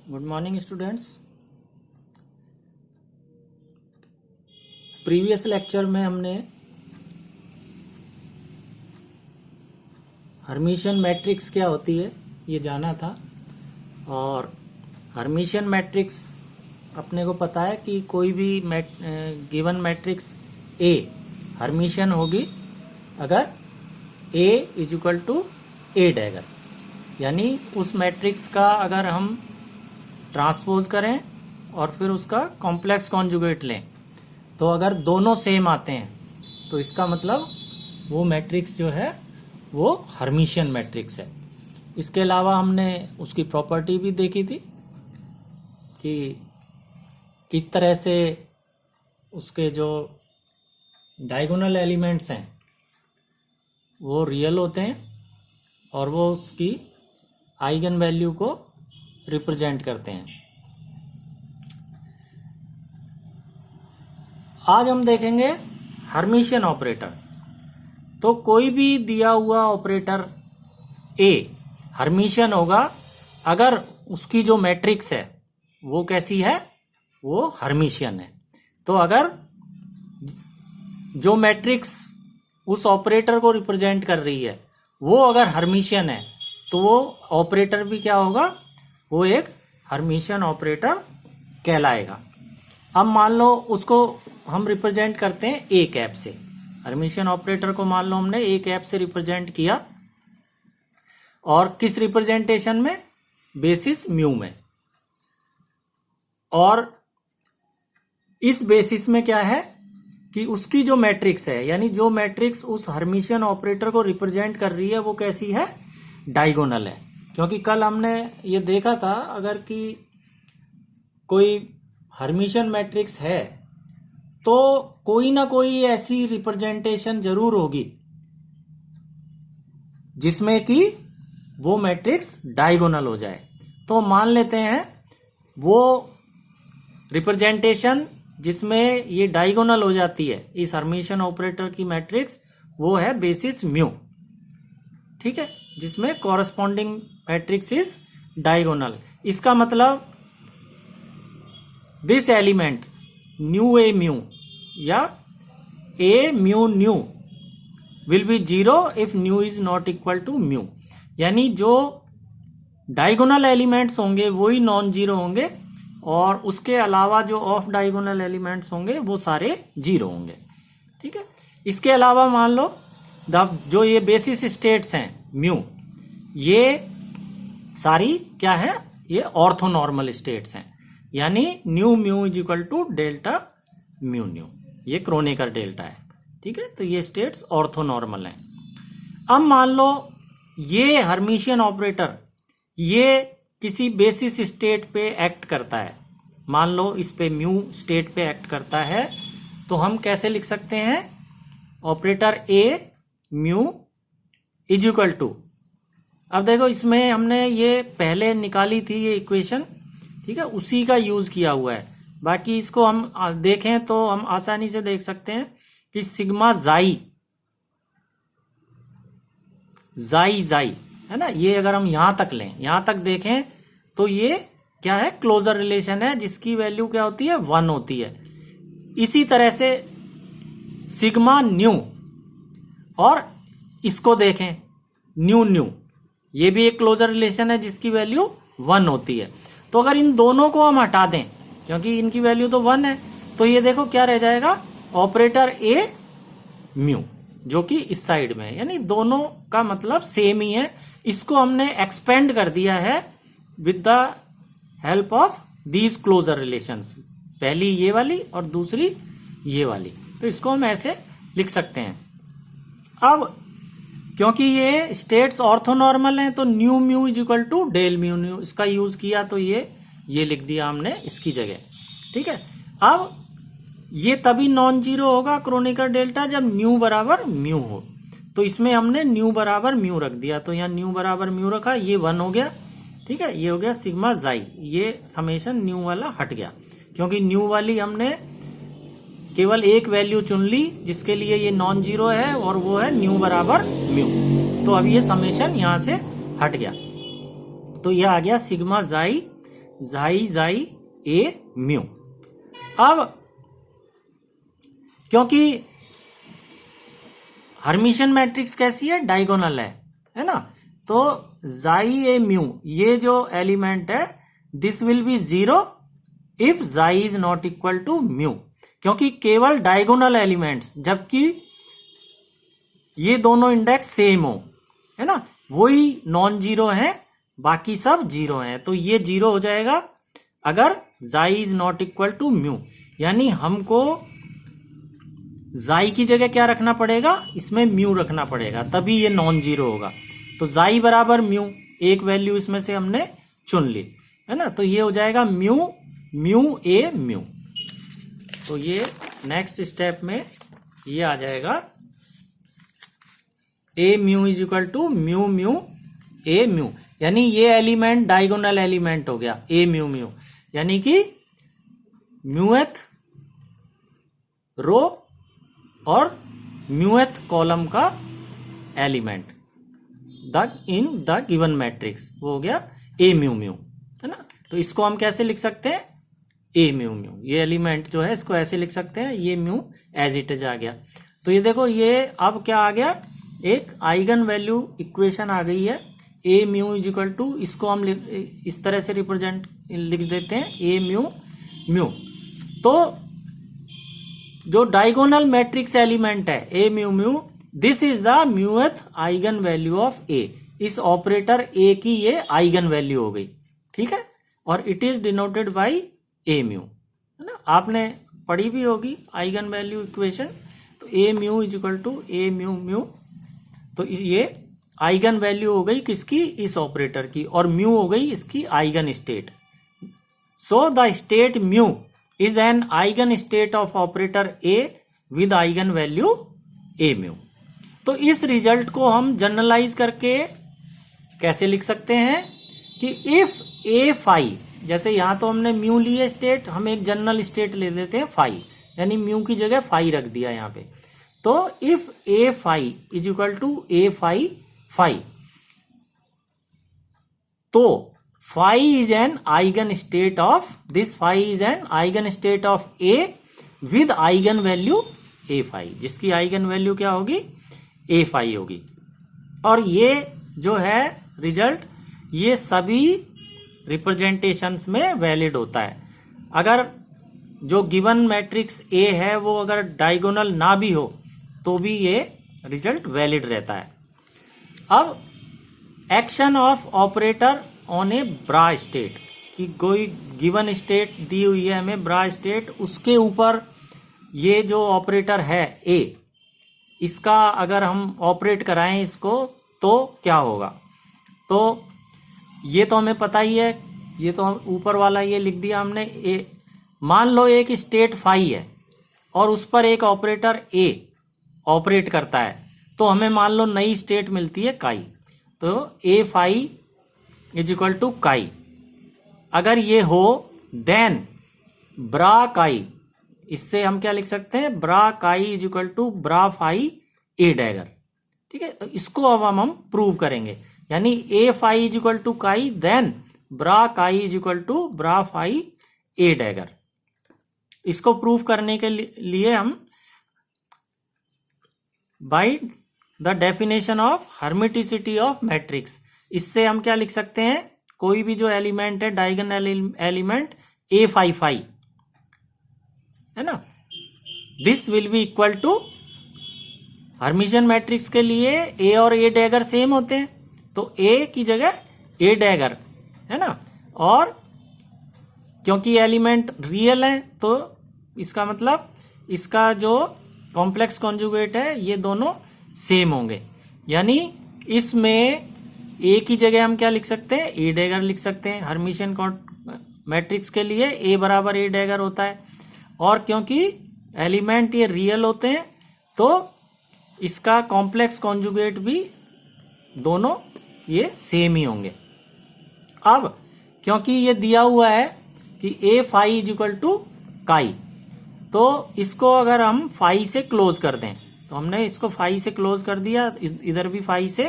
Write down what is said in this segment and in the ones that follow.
Good morning students. Previous lecture में हमने Hermitian matrix क्या होती है ये जाना था, और हर्मिशियन मैट्रिक्स अपने को पता है कि कोई भी गिवन मैट्रिक्स ए हर्मिशियन होगी अगर A is equal to A dagger, यानी उस मैट्रिक्स का अगर हम ट्रांसपोज करें और फिर उसका कॉम्प्लेक्स कॉन्जुगेट लें तो अगर दोनों सेम आते हैं तो इसका मतलब वो मैट्रिक्स जो है वो हर्मिशियन मैट्रिक्स है। इसके अलावा हमने उसकी प्रॉपर्टी भी देखी थी कि किस तरह से उसके जो डायगोनल एलिमेंट्स हैं वो रियल होते हैं और वो उसकी आइगन वैल्यू को रिप्रेजेंट करते हैं। आज हम देखेंगे हर्मिशियन ऑपरेटर। तो कोई भी दिया हुआ ऑपरेटर ए हर्मिशियन होगा अगर उसकी जो मैट्रिक्स है वो कैसी है, वो हर्मिशियन है। तो अगर जो मैट्रिक्स उस ऑपरेटर को रिप्रेजेंट कर रही है वो अगर हर्मिशियन है तो वो ऑपरेटर भी क्या होगा, वो एक हर्मिशियन ऑपरेटर कहलाएगा। अब मान लो उसको हम रिप्रेजेंट करते हैं ए कैप से। हर्मिशियन ऑपरेटर को मान लो हमने ए कैप से रिप्रेजेंट किया, और किस रिप्रेजेंटेशन में, बेसिस म्यू में। और इस बेसिस में क्या है कि उसकी जो मैट्रिक्स है, यानी जो मैट्रिक्स उस हर्मिशियन ऑपरेटर को रिप्रेजेंट कर रही है वो कैसी है, डायगोनल है। क्योंकि कल हमने ये देखा था अगर कि कोई हर्मिशियन मैट्रिक्स है तो कोई ना कोई ऐसी रिप्रेजेंटेशन जरूर होगी जिसमें कि वो मैट्रिक्स डायगोनल हो जाए। तो मान लेते हैं वो रिप्रेजेंटेशन जिसमें ये डायगोनल हो जाती है इस हर्मिशियन ऑपरेटर की मैट्रिक्स, वो है बेसिस म्यू। ठीक है, जिसमें कॉरस्पॉन्डिंग मैट्रिक्स इज डायगोनल। इसका मतलब this element nu A mu or A mu nu will be zero if nu is not equal to mu, यानी जो डायगोनल एलिमेंट्स होंगे वही नॉन जीरो होंगे और उसके अलावा जो ऑफ डायगोनल एलिमेंट्स होंगे वो सारे जीरो होंगे। ठीक है, इसके अलावा मान लो जो ये बेसिस स्टेट्स हैं म्यू, ये सारी क्या है, ये ऑर्थोनॉर्मल स्टेट्स हैं, यानी nu mu is equal to delta mu nu, ये क्रोनेकर डेल्टा है। ठीक है, तो ये स्टेट्स ऑर्थोनॉर्मल हैं। अब मान लो ये हर्मिशियन ऑपरेटर ये किसी बेसिस स्टेट पे एक्ट करता है, मान लो इस पे म्यू स्टेट पे एक्ट करता है, तो हम कैसे लिख सकते हैं, operator a mu is equal to, अब देखो इसमें हमने ये पहले निकाली थी ये इक्वेशन, ठीक है, उसी का यूज किया हुआ है। बाकी इसको हम देखें तो हम आसानी से देख सकते हैं कि सिग्मा जाई जाई जाई है ना, ये अगर हम यहां तक लें, यहां तक देखें तो ये क्या है, क्लोजर रिलेशन है जिसकी वैल्यू क्या होती है, 1 होती है। इसी तरह से सिग्मा न्यू, और इसको देखें न्यू न्यू, ये भी एक क्लोजर रिलेशन है जिसकी वैल्यू 1 होती है। तो अगर इन दोनों को हम हटा दें क्योंकि इनकी वैल्यू तो 1 है, तो ये देखो क्या रह जाएगा, ऑपरेटर ए म्यू, जो कि इस साइड में है, यानी दोनों का मतलब सेम ही है। इसको हमने एक्सपेंड कर दिया है with the help of these closure relations, पहली ये वाली और दूसरी ये वाली। तो इसको हम ऐसे लिख सकते हैं। अब क्योंकि ये स्टेट्स ऑर्थोनॉर्मल हैं तो nu mu is equal to del mu nu, इसका यूज किया तो ये लिख दिया हमने इसकी जगह। ठीक है, अब ये तभी नॉन जीरो होगा क्रोनेकर डेल्टा जब न्यू बराबर म्यू हो, तो इसमें हमने न्यू बराबर म्यू रख दिया, तो यहाँ न्यू बराबर म्यू रखा, ये 1 हो गया। ठीक है, ये हो गया सिग्मा जाई, ये समेशन न्यू वाला हट गया क्योंकि न्यू वाली हमने केवल एक वैल्यू चुन ली जिसके लिए ये नॉन जीरो है और वो है न्यू बराबर म्यू, तो अब ये समेशन यहां से हट गया। तो ये आ गया सिग्मा जाई जाई जाई ए म्यू। अब क्योंकि हर्मिशियन मैट्रिक्स कैसी है, डायगोनल है ना, तो जाई ए म्यू ये जो एलिमेंट है this will be zero if जाई is not equal to mu, क्योंकि केवल डायगोनल एलिमेंट्स, जबकि ये दोनों इंडेक्स सेम हो, है ना, वही नॉन जीरो है, बाकी सब जीरो हैं, तो ये जीरो हो जाएगा अगर xi is not equal to mu. यानी हमको जाई की जगह क्या रखना पड़ेगा, इसमें म्यू रखना पड़ेगा, तभी ये नॉन जीरो होगा। तो जाई बराबर म्यू, एक वैल्यू इसमें से हमने चुन ली, है ना, तो ये हो जाएगा म्यू म्यू ए म्यू। तो ये नेक्स्ट स्टेप में ये आ जाएगा A mu is equal to mu mu A mu, यानी ये एलिमेंट डायगोनल एलिमेंट हो गया ए म्यू म्यू, यानी कि म्यूएथ रो और म्यूएथ कॉलम का element in the given matrix, वो हो गया ए म्यू म्यू, है ना। तो इसको हम कैसे लिख सकते हैं, ए म्यू म्यू, ये एलिमेंट जो है इसको ऐसे लिख सकते हैं, ये म्यू एज इट इज आ गया। तो ये देखो ये अब क्या आ गया, एक आइगन वैल्यू इक्वेशन आ गई है, A mu is equal to, इसको हम इस तरह से रिप्रेजेंट लिख देते हैं ए म्यू म्यू। तो जो डायगोनल मैट्रिक्स एलिमेंट है A mu mu, this is the muth eigen value of A, इस ऑपरेटर ए की ये आइगन वैल्यू हो गई, ठीक है, और it is denoted by A mu, है ना, आपने पढ़ी भी होगी आइगन वैल्यू इक्वेशन। तो A mu is equal to A mu mu, तो ये आइगन वैल्यू हो गई किसकी, इस ऑपरेटर की, और म्यू हो गई इसकी eigen state. So the state mu is an eigen state of operator A with eigen value A mu. तो इस रिजल्ट को हम जनरलाइज करके कैसे लिख सकते हैं कि इफ A फाई, जैसे यहां तो हमने म्यू ली है स्टेट, हम एक जनरल स्टेट ले लेते हैं फाई, यानी म्यू की जगह फाई रख दिया यहां पे। तो if A phi is equal to A phi phi, तो phi is an eigen state of this, phi is an eigen state of A with eigen value A phi, जिसकी eigen value क्या होगी, A phi होगी। और ये जो है result, ये सभी रिप्रेजेंटेशंस में वैलिड होता है। अगर जो गिवन मैट्रिक्स A है वो अगर डायगोनल ना भी हो तो भी ये रिजल्ट वैलिड रहता है। अब action of operator on A bra state, कि कोई गिवन स्टेट दी हुई है हमें ब्रा स्टेट, उसके ऊपर ये जो ऑपरेटर है ए, इसका अगर हम ऑपरेट कराएं इसको तो क्या होगा। तो ये तो हमें पता ही है, ये तो हम ऊपर वाला ये लिख दिया हमने। ए मान लो एक स्टेट फाई है और उस पर एक ऑपरेटर ए ऑपरेट करता है, तो हमें मान लो नई स्टेट मिलती है काई, तो ए फाई इज इक्वल टू काई। अगर ये हो देन ब्रा काई, इससे हम क्या लिख सकते हैं, bra chi is equal to bra phi A dagger, ठीक है। तो इसको अब हम प्रूव करेंगे, यानी A phi is equal to chi then bra chi is equal to bra phi A dagger. इसको प्रूव करने के लिए हम by the definition of hermiticity of matrix, इससे हम क्या लिख सकते हैं, कोई भी जो एलिमेंट है diagonal element a phi phi, है ना, this will be equal to, Hermitian matrix के लिए ए और ए डैगर सेम होते हैं, तो ए की जगह ए डैगर, है ना, और क्योंकि एलिमेंट रियल है तो इसका मतलब इसका जो कॉम्प्लेक्स कॉन्जुगेट है ये दोनों सेम होंगे, यानी इसमें ए की जगह हम क्या लिख सकते हैं, ए डैगर लिख सकते हैं। हर्मिशियन मैट्रिक्स के लिए ए बराबर ए डैगर होता है, और क्योंकि एलिमेंट ये रियल होते हैं तो इसका कॉम्प्लेक्स कॉन्जुगेट भी दोनों ये सेम ही होंगे। अब क्योंकि ये दिया हुआ है कि ए फाई इज इक्वल टू काई, तो इसको अगर हम फाई से क्लोज कर दें, तो हमने इसको फाई से क्लोज कर दिया, इधर भी फाई से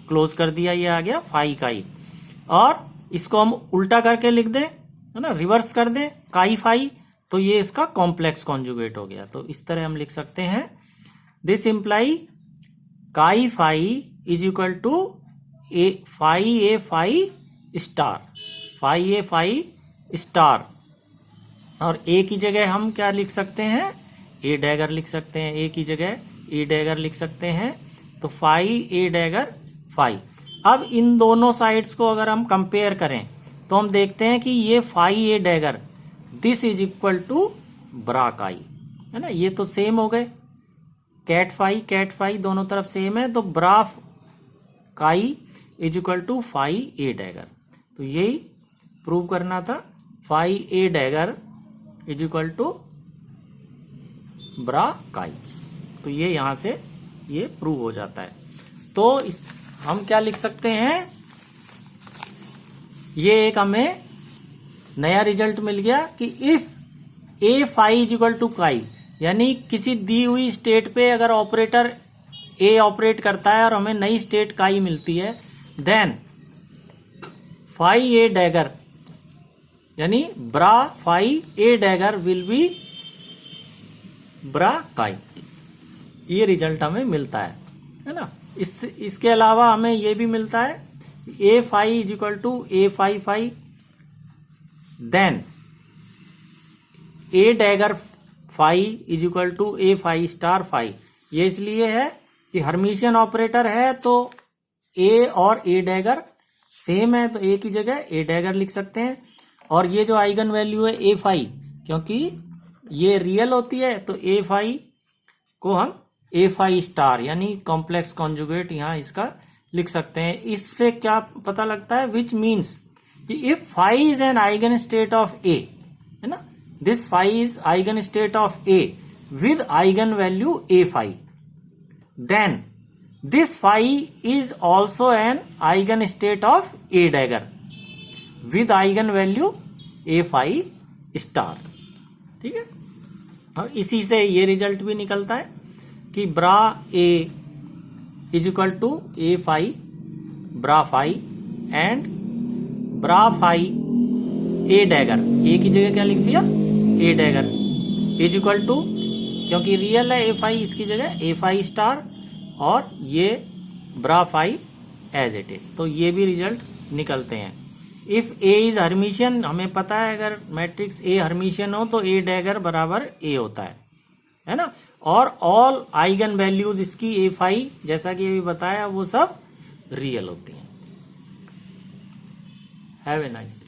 क्लोज कर दिया, ये आ गया फाई काई। और इसको हम उल्टा करके लिख दें है ना, रिवर्स कर दें काई फाई, तो ये इसका कॉम्प्लेक्स कॉन्जुगेट हो गया। तो इस तरह हम लिख सकते हैं, this imply chi phi is equal to A phi star, phi a phi star. और ए की जगह हम क्या लिख सकते हैं, ए डैगर लिख सकते हैं, ए की जगह ए डैगर लिख सकते हैं। तो फाई ए डैगर फाई। अब इन दोनों साइड्स को अगर हम कंपेयर करें तो हम देखते हैं कि ये phi A dagger this is equal to bra chi, है ना, ये तो सेम हो गए, कैट फाई दोनों तरफ सेम है, तो bra chi is equal to phi A dagger. तो यही प्रूव करना था, phi A dagger is equal to bra chi. तो ये यहां से ये प्रूव हो जाता है। तो इस हम क्या लिख सकते हैं, ये एक हमें नया रिजल्ट मिल गया कि if a phi is equal to chi, यानी किसी दी हुई स्टेट पे अगर ऑपरेटर ए ऑपरेट करता है और हमें नई स्टेट काई मिलती है, देन फाई ए डैगर यानी bra phi A dagger will be bra chi. ये रिजल्ट हमें मिलता है ना। इसके अलावा हमें ये भी मिलता है, A phi is equal to A phi phi, then A dagger phi is equal to A phi star phi. ये इसलिए है कि हर्मिशियन ऑपरेटर है तो ए और ए डैगर सेम है, तो ए की जगह ए डैगर लिख सकते हैं। और ये जो आइगन वैल्यू है ए फाई, क्योंकि ये रियल होती है तो ए फाई को हम ए फाई स्टार यानी कॉम्प्लेक्स कॉन्जुगेट यहां इसका लिख सकते हैं। इससे क्या पता लगता है, विच मीन्स कि if phi is an eigen state of A, है ना, this phi is eigen state of A with eigen value A phi, then this phi is also an eigen state of A dagger with eigen value A phi star. ठीक है, और इसी से ये result भी निकलता है कि bra A is equal to A phi bra phi and bra phi A dagger, A की जगह क्या लिख दिया A dagger, is equal to, क्योंकि रियल है ए फाई, इसकी जगह ए फाई स्टार और ये ब्रा फाई एज इट इज। तो ये भी रिजल्ट निकलते हैं। इफ ए इज हर्मिशियन, हमें पता है अगर मैट्रिक्स ए हर्मिशियन हो तो ए डैगर बराबर ए होता है ना। और ऑल आइगन वैल्यूज इसकी ए फाई, जैसा कि अभी बताया, वो सब रियल होती हैं। Have a nice day.